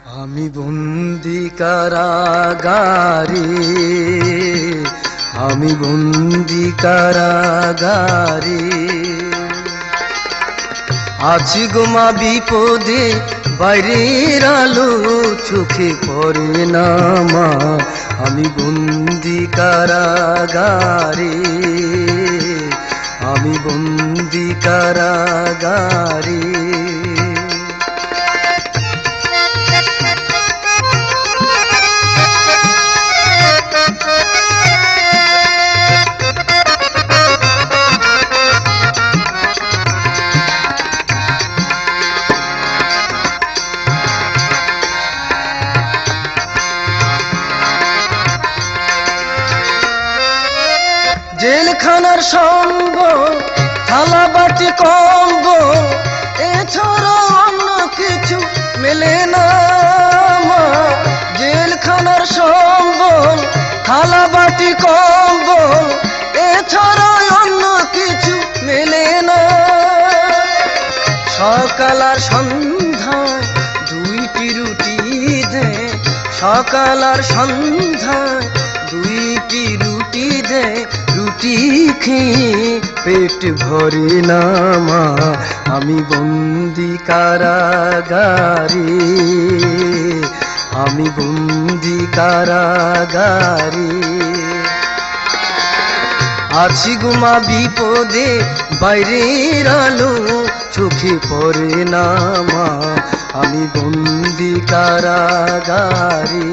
আমি বন্দি কারাগারে, আমি বন্দি কারাগারে, আছি গো মা বিপদে, বাইরের আলো চোখে পড়ে না মা। আমি বন্দি কারাগারে, আমি বন্দি কারাগারে। জেলখানার সঙ্গ, থালা বাটি কম্বল, এছাড়া অন্য কিছু মেলে না মা। জেলখানার সম্বল, থালা বাটি কম্বল, এছাড়া অন্য কিছু মেলে না। সকাল আর সন্ধ্যায় দুইটি রুটি দে, সকাল আর সন্ধ্যায় দুইটি রুটি দে, রুটি খেয়ে পেট ভরে না মা। আমি বন্দি কারাগারে, আমি বন্দি কারাগারে, আছি গো মা বিপদে, বাইরের আলো চোখে পড়ে না মা। আমি বন্দি কারাগারে।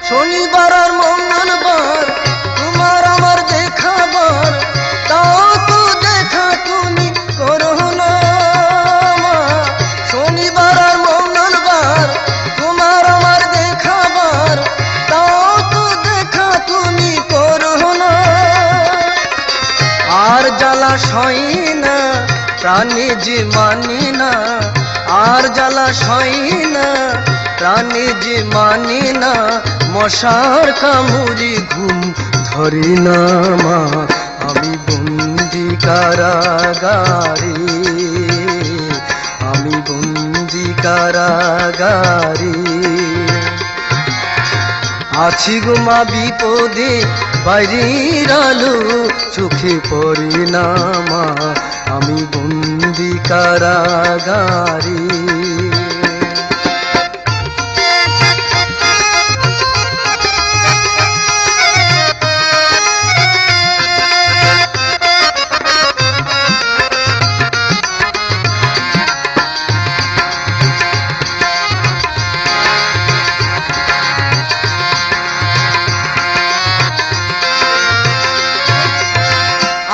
শনিবার আর মঙ্গলবার তোমার আমার দেখাবার, তাও তো দেখা তুমি করো না মা। শনিবার আর মঙ্গলবার তোমার আমার দেখাবার, তাও তো দেখা তুমি করো না। আর জ্বালা সয় না প্রাণে যে মানে না, আর জ্বালা সয় না প্রাণে যে মানে না। মশার কামড়ে ঘুম ধরে না মা। আমি বন্দি কারাগারে, আমি বন্দি কারাগারে, আছি গো মা বিপদে, বাইরের আলো চোখে পড়ে না মা। আমি বন্দি কারাগারে।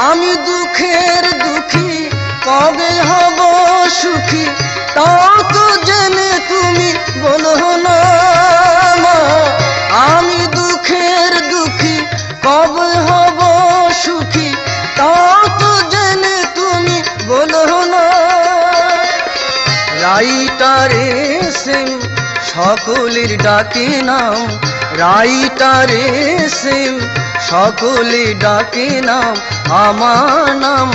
আমি দুঃখের দুঃখী, কবে হব সুখী, তাও তো জেনে তুমি বলো না মা। আমি দুঃখের দুঃখী, কবে হব সুখী, তাও তো জেনে তুমি বলো না। রাইটারে সেম সকলের ডাকে নাম, রাইটারে সেম সকলে ডাকে নাম, আমার নাম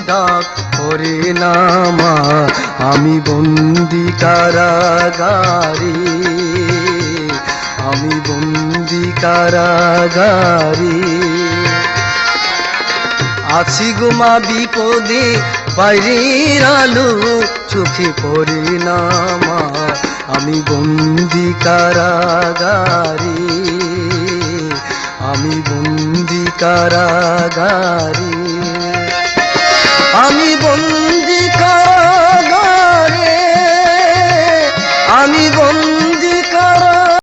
ডাক করে না মা। আমি বন্দি কারাগারে, আমি বন্দি কারাগারে, আছি গো মা বিপদে, বাইরের আলো চোখে পড়ে না মা। আমি বন্দি কারাগারে, আমি বন্দি কারাগারে।